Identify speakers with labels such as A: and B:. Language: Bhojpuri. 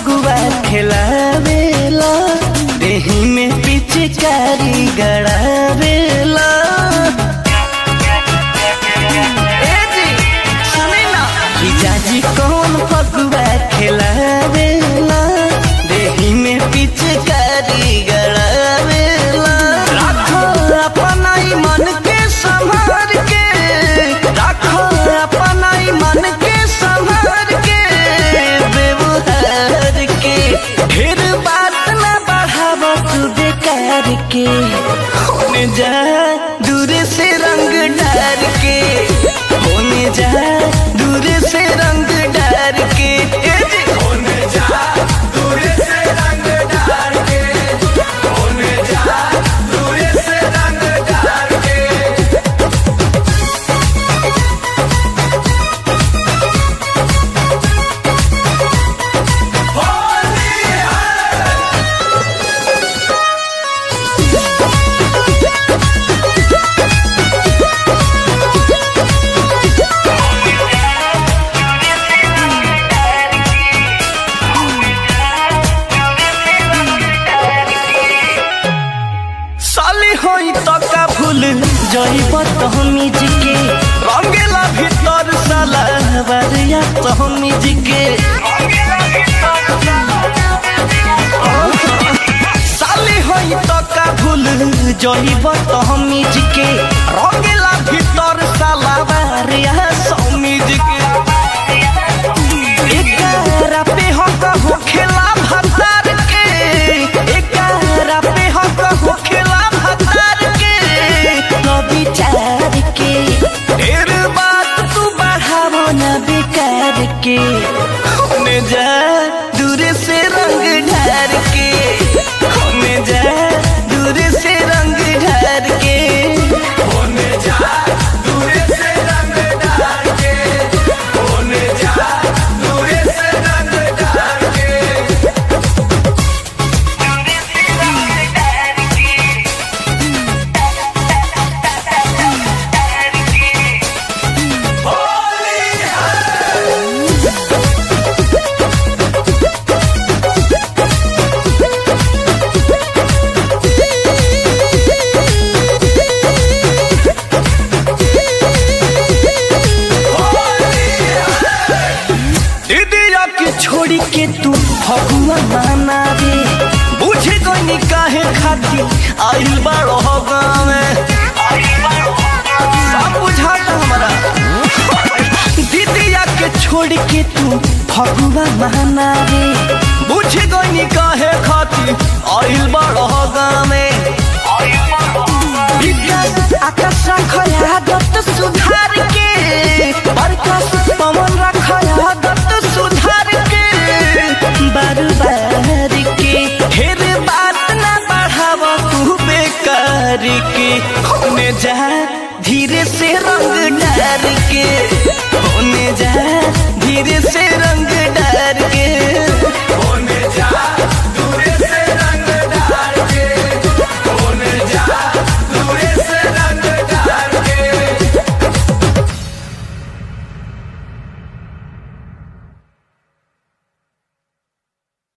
A: फगुआ खिलावेला, देही में पिचकारी गड़ावेला। जीजाजी कौन फगुआ खिलावेला, देही में पिचकारी गड़ावेला। राखो अपना ही मन के संभार के, राखो अपना ही मन के संभार के, व्यवहार के फिर बात न बढ़ावो तू बेकार के। होने जा दूर से रंग डार के, होने जा दूर से रंग डार के,
B: होने जा दूर से रंग डार के, होने जा दूर से रंग डार के।
A: साली होई तो का भूल जइब तहमीज के, रंगेला भीतर साला बरिया तहमीज के। साली होई तो का भूल जइब तहमीज के, रंगेला भीतर साला बरिया तहमीज के। एकरा पे हो खेला भतार के, एकरा पे हो खेला भतार के, तो विचार के ढेर बात तू बढ़ावो न बेकार के। होने जा दूर से रंग ढार के, होने जा दूर से रंग ढार के,
B: होने जा दूर से रंग डार के, होने जा दूर से रंग डार के।
A: दीदिया के छोड़ी के तू फगुआ माना रे, बुझे कोई काहे खाती आइल बारो गाँव में। सब बुझाता हमारा। दीदिया के छोड़ के तू फगुआ माना रे, बुझे कोई काहे खाती आइल बारो